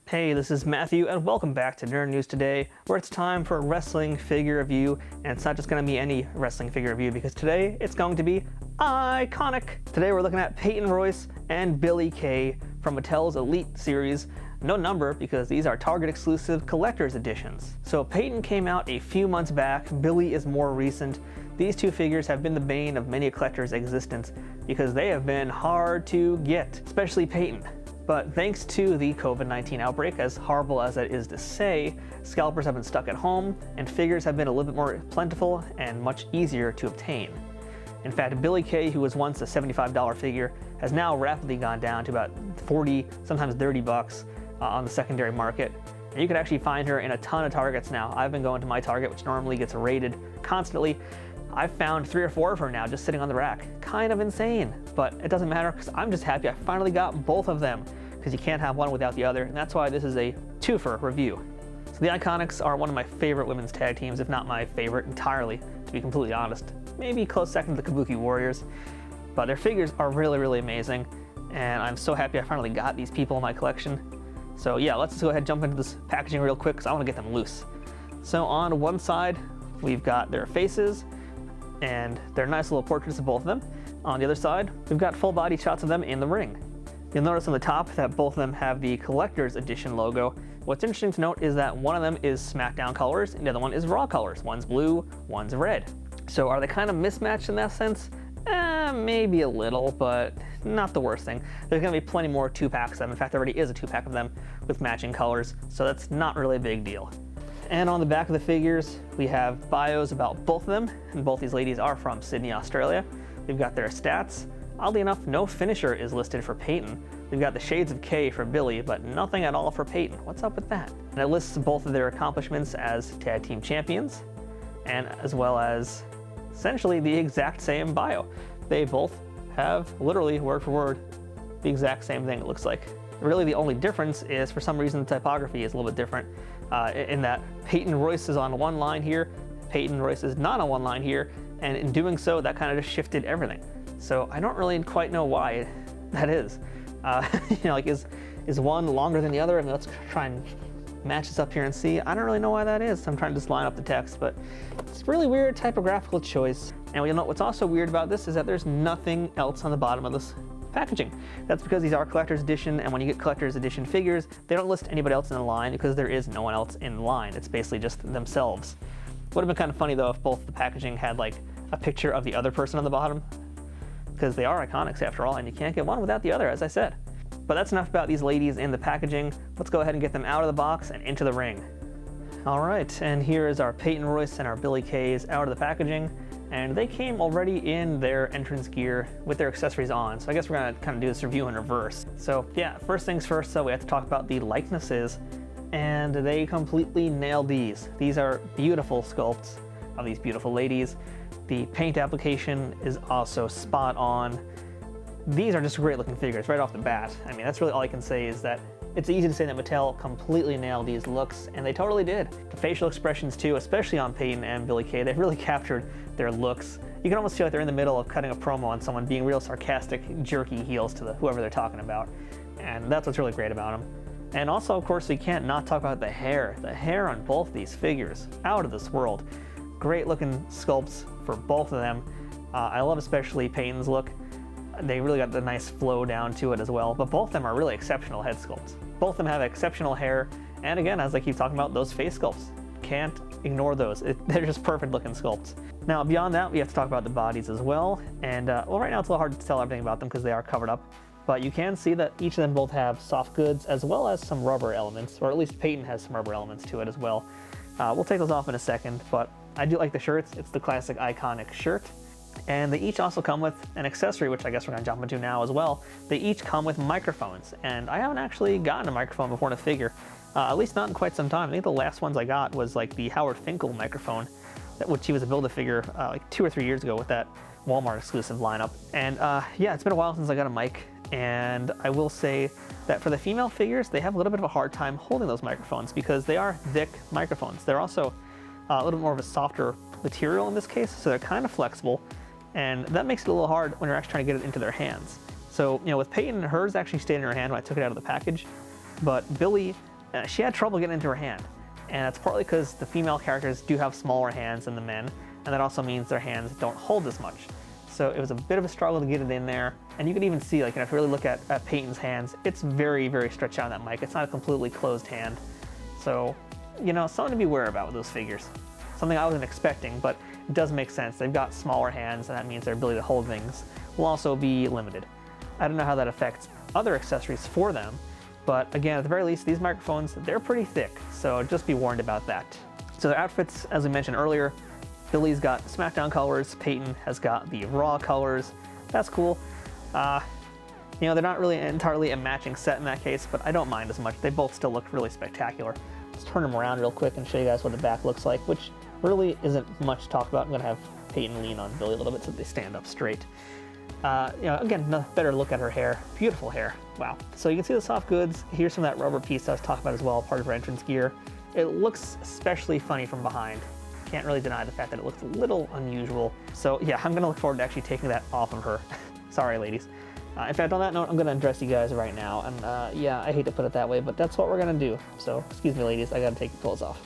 Hey, this is Matthew, and welcome back to Nerd News Today, where it's time for a wrestling figure review, and it's not just going to be any wrestling figure review, because today it's going to be iconic. Today we're looking at Peyton Royce and Billie Kay from Mattel's Elite series. No number, because these are Target exclusive collector's editions. So Peyton came out a few months back, Billie is more recent. These two figures have been the bane of many a collector's existence, because they have been hard to get, especially Peyton. But thanks to the COVID-19 outbreak, as horrible as that is to say, scalpers have been stuck at home, and figures have been a little bit more plentiful and much easier to obtain. In fact, Billie Kay, who was once a $75 figure, has now rapidly gone down to about 40, sometimes 30 bucks on the secondary market. And you can actually find her in a ton of Targets now. I've been going to my Target, which normally gets raided constantly. I've found 3 or 4 of her now just sitting on the rack. Kind of insane, but it doesn't matter because I'm just happy I finally got both of them, because you can't have one without the other, and that's why this is a twofer review. So the Iiconics are one of my favorite women's tag teams, if not my favorite entirely, to be completely honest. Maybe close second to the Kabuki Warriors, but their figures are really, really amazing, and I'm so happy I finally got these people in my collection. So yeah, let's just go ahead and jump into this packaging real quick, because I want to get them loose. So on one side, we've got their faces, and their nice little portraits of both of them. On the other side, we've got full body shots of them in the ring. You'll notice on the top that both of them have the Collector's Edition logo. What's interesting to note is that one of them is SmackDown colors and the other one is Raw colors. One's blue, one's red. So are they kind of mismatched in that sense? Maybe a little, but not the worst thing. There's going to be plenty more 2-packs of them. In fact, there already is a 2-pack of them with matching colors, so that's not really a big deal. And on the back of the figures, we have bios about both of them, and both these ladies are from Sydney, Australia. We've got their stats. Oddly enough, no finisher is listed for Peyton. We've got the shades of Kay for Billie, but nothing at all for Peyton. What's up with that? And it lists both of their accomplishments as tag team champions, and as well as essentially the exact same bio. They both have literally word for word the exact same thing, it looks like. Really the only difference is, for some reason, the typography is a little bit different, in that Peyton Royce is on one line here, Peyton Royce is not on one line here, and in doing so, that kind of just shifted everything. So I don't really quite know why that is. Like is one longer than the other? I mean, let's try and match this up here and see. I don't really know why that is. I'm trying to just line up the text, but it's a really weird typographical choice. And you'll note what's also weird about this is that there's nothing else on the bottom of this packaging. That's because these are collector's edition, and when you get collector's edition figures, they don't list anybody else in the line because there is no one else in line. It's basically just themselves. Would have been kind of funny though if both the packaging had like a picture of the other person on the bottom, because they are Iiconics after all, and you can't get one without the other, as I said. But that's enough about these ladies in the packaging. Let's go ahead and get them out of the box and into the ring. All right, and here is our Peyton Royce and our Billie Kays out of the packaging, and they came already in their entrance gear with their accessories on, so I guess we're gonna kind of do this review in reverse. So yeah, first things first, so we have to talk about the likenesses, and they completely nailed these. These are beautiful sculpts of these beautiful ladies. The paint application is also spot on. These are just great looking figures right off the bat. I mean, that's really all I can say, is that it's easy to say that Mattel completely nailed these looks, and they totally did. The facial expressions too, especially on Peyton and Billie Kay, they really captured their looks. You can almost feel like they're in the middle of cutting a promo on someone, being real sarcastic, jerky heels to whoever they're talking about. And that's what's really great about them. And also, of course, we can't not talk about the hair. The hair on both these figures, out of this world. Great looking sculpts for both of them. I love especially Peyton's look. They really got the nice flow down to it as well, but both of them are really exceptional head sculpts. Both of them have exceptional hair, and again, as I keep talking about, those face sculpts. Can't ignore those. They're just perfect looking sculpts. Now, beyond that, we have to talk about the bodies as well, and well, right now it's a little hard to tell everything about them because they are covered up, but you can see that each of them both have soft goods as well as some rubber elements, or at least Peyton has some rubber elements to it as well. We'll take those off in a second, but I do like the shirts. It's the classic iconic shirt. And they each also come with an accessory, which I guess we're going to jump into now as well. They each come with microphones, and I haven't actually gotten a microphone before in a figure, at least not in quite some time. I think the last ones I got was like the Howard Finkel microphone, which he was a Build-A-Figure like 2 or 3 years ago with that Walmart exclusive lineup. And yeah, it's been a while since I got a mic, and I will say that for the female figures, they have a little bit of a hard time holding those microphones because they are thick microphones. They're also a little bit more of a softer material in this case, so they're kind of flexible. And that makes it a little hard when you're actually trying to get it into their hands. So, with Peyton, hers actually stayed in her hand when I took it out of the package, but Billie she had trouble getting into her hand. And that's partly because the female characters do have smaller hands than the men, and that also means their hands don't hold as much. So it was a bit of a struggle to get it in there. And you can even see, like, if you really look at Peyton's hands, it's very, very stretched out on that mic. It's not a completely closed hand. So, you know, something to be aware about with those figures. Something I wasn't expecting, but it does make sense. They've got smaller hands, and that means their ability to hold things will also be limited. I don't know how that affects other accessories for them, but again, at the very least, these microphones, they're pretty thick, so just be warned about that. So their outfits, as we mentioned earlier, Billie's got SmackDown colors, Peyton has got the Raw colors. That's cool. You know, they're not really entirely a matching set in that case, but I don't mind as much. They both still look really spectacular. Let's turn them around real quick and show you guys what the back looks like, which really isn't much to talk about. I'm gonna have Peyton lean on Billie a little bit so they stand up straight. You know, again, a better look at her hair. Beautiful hair. Wow. So you can see the soft goods. Here's some of that rubber piece I was talking about as well, part of her entrance gear. It looks especially funny from behind. Can't really deny the fact that it looks a little unusual. So yeah, I'm gonna look forward to actually taking that off of her. Sorry, ladies. In fact, on that note, I'm gonna undress you guys right now. And yeah, I hate to put it that way, but that's what we're gonna do. So excuse me, ladies, I gotta take the clothes off.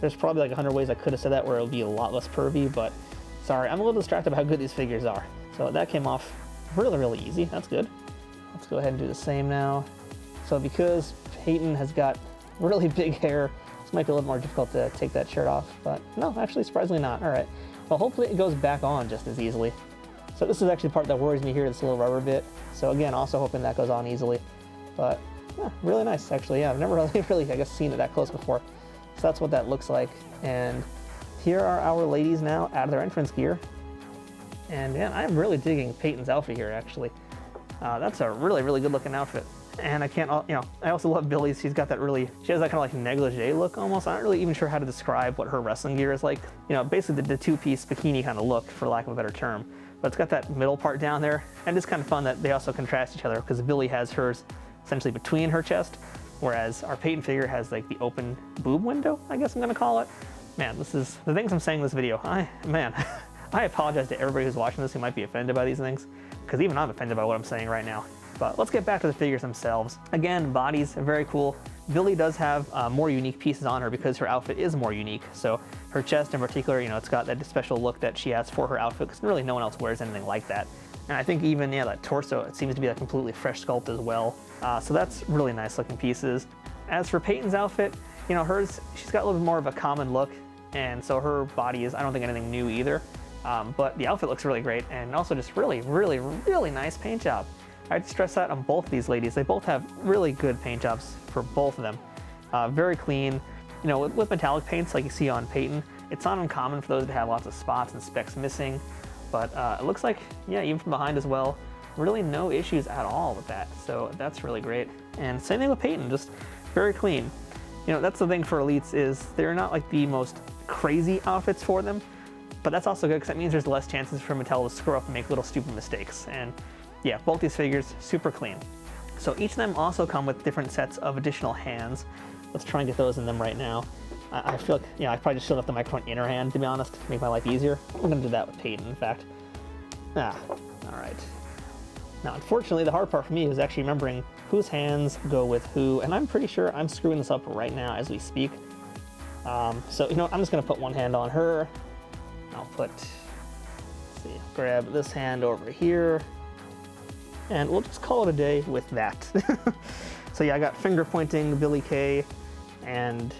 There's probably like 100 ways I could have said that where it would be a lot less pervy, but sorry, I'm a little distracted by how good these figures are. So that came off really, really easy. That's good. Let's go ahead and do the same now. So because Peyton has got really big hair, this might be a little more difficult to take that shirt off, but no, actually surprisingly not. All right. Well, hopefully it goes back on just as easily. So this is actually the part that worries me here, this little rubber bit. So again, also hoping that goes on easily. But yeah, really nice, actually. Yeah, I've never really, I guess, seen it that close before. So that's what that looks like. And here are our ladies now out of their entrance gear. And yeah, I'm really digging Peyton's outfit here, actually. That's a really, really good looking outfit. And I can't, you know, I also love Billie's. She's got that really, she has that kind of like negligee look almost. I'm not really even sure how to describe what her wrestling gear is like. You know, basically the two-piece bikini kind of look, for lack of a better term. But it's got that middle part down there. And it's kind of fun that they also contrast each other because Billie has hers essentially between her chest, whereas our Peyton figure has like the open boob window, I guess I'm gonna call it. Man, this is, the things I'm saying in this video, I apologize to everybody who's watching this who might be offended by these things, because even I'm offended by what I'm saying right now. But let's get back to the figures themselves. Again, bodies are very cool. Billie does have more unique pieces on her because her outfit is more unique. So her chest in particular, you know, it's got that special look that she has for her outfit because really no one else wears anything like that. And I think even, yeah, that torso, it seems to be a completely fresh sculpt as well. So that's really nice looking pieces. As for Peyton's outfit, you know, hers, she's got a little bit more of a common look. And so her body is, I don't think, anything new either. But the outfit looks really great and also just really, really, really nice paint job. I'd stress that on both of these ladies. They both have really good paint jobs for both of them. Very clean. You know, with metallic paints like you see on Peyton, it's not uncommon for those to have lots of spots and specks missing. But it looks like, yeah, even from behind as well, really no issues at all with that. So that's really great. And same thing with Peyton, just very clean. You know, that's the thing for Elites is they're not like the most crazy outfits for them, but that's also good because that means there's less chances for Mattel to screw up and make little stupid mistakes. And yeah, both these figures, super clean. So each of them also come with different sets of additional hands. Let's try and get those in them right now. I feel like, yeah, I probably just should have left the microphone in her hand, to be honest, to make my life easier. I'm gonna do that with Peyton, in fact. All right. Now, unfortunately, the hard part for me is actually remembering whose hands go with who, and I'm pretty sure I'm screwing this up right now as we speak. So, you know, I'm just gonna put one hand on her. I'll put, let's see, grab this hand over here, and we'll just call it a day with that. So yeah, I got finger pointing Billie Kay and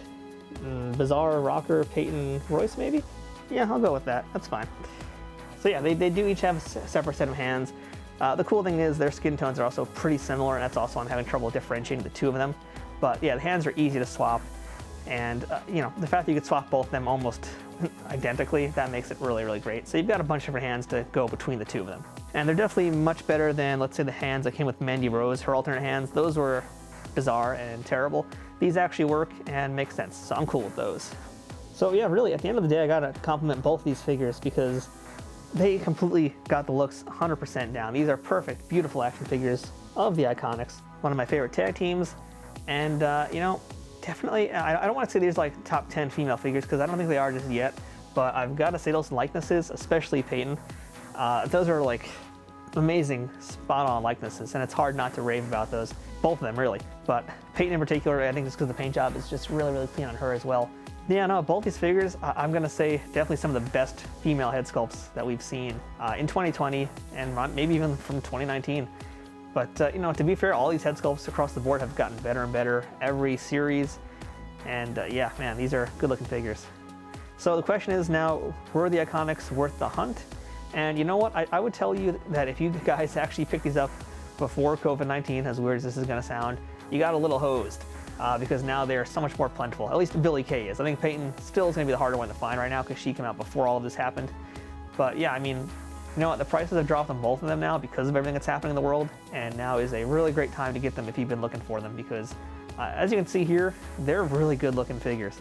bizarre rocker Peyton Royce, maybe? Yeah, I'll go with that. That's fine. So yeah, they do each have a separate set of hands. The cool thing is their skin tones are also pretty similar, and that's also I'm having trouble differentiating the two of them. But yeah, the hands are easy to swap, and you know, the fact that you could swap both of them almost identically, that makes it really, really great. So you've got a bunch of different hands to go between the two of them. And they're definitely much better than, let's say, the hands that came with Mandy Rose, her alternate hands. Those were bizarre and terrible. These actually work and make sense, so I'm cool with those. So yeah, really, at the end of the day, I gotta compliment both these figures because they completely got the looks 100% down. These are perfect, beautiful action figures of the Iiconics. One of my favorite tag teams, and you know, definitely, I don't want to say these are like top 10 female figures because I don't think they are just yet, but I've got to say those likenesses, especially Peyton, those are like amazing, spot-on likenesses, and it's hard not to rave about those. Both of them, really. but Peyton in particular, I think just because the paint job is just really, really clean on her as well. Yeah, no, both these figures, I'm gonna say definitely some of the best female head sculpts that we've seen in 2020 and maybe even from 2019. But you know, to be fair, all these head sculpts across the board have gotten better and better every series. And yeah, man, these are good looking figures. So the question is now, were the Iconics worth the hunt? And you know what, I would tell you that if you guys actually picked these up before COVID-19, as weird as this is gonna sound, you got a little hosed. Because now they're so much more plentiful. At least Billie Kay is. I think Peyton still is going to be the harder one to find right now because she came out before all of this happened. But yeah, I mean, you know what? The prices have dropped on both of them now because of everything that's happening in the world, and now is a really great time to get them if you've been looking for them because, as you can see here, they're really good looking figures.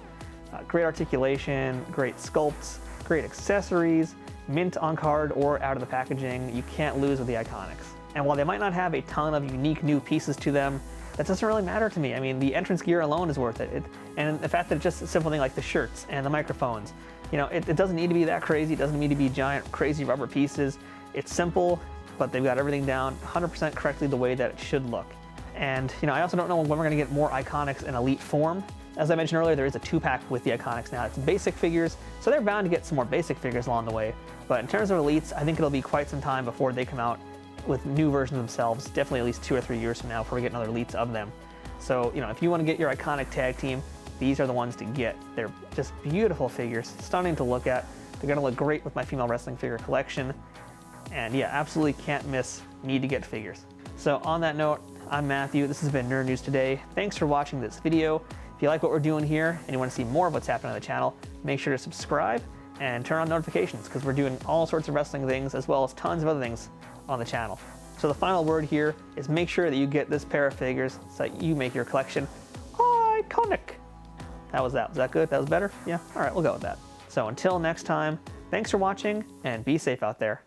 Great articulation, great sculpts, great accessories, mint on card or out of the packaging. You can't lose with the Iiconics. And while they might not have a ton of unique new pieces to them, that doesn't really matter to me. I mean, the entrance gear alone is worth it. And the fact that it's just a simple thing like the shirts and the microphones, you know, it doesn't need to be that crazy. It doesn't need to be giant, crazy rubber pieces. It's simple, but they've got everything down 100% correctly the way that it should look. And, you know, I also don't know when we're gonna get more Iiconics in Elite form. As I mentioned earlier, there is a 2-pack with the Iiconics now. It's basic figures, so they're bound to get some more basic figures along the way. But in terms of Elites, I think it'll be quite some time before they come out with new versions themselves, definitely at least 2 or 3 years from now before we get another Elites of them. So, you know, if you want to get your Iconic tag team, these are the ones to get. They're just beautiful figures, stunning to look at. They're gonna look great with my female wrestling figure collection. And yeah, absolutely can't miss, need to get figures. So on that note, I'm Matthew. This has been Nerd News Today. Thanks for watching this video. If you like what we're doing here and you want to see more of what's happening on the channel, make sure to subscribe and turn on notifications because we're doing all sorts of wrestling things as well as tons of other things on the channel. So the final word here is make sure that you get this pair of figures so that you make your collection iconic. How was that? Was that good? That was better? Yeah? All right, we'll go with that. So until next time, thanks for watching and be safe out there.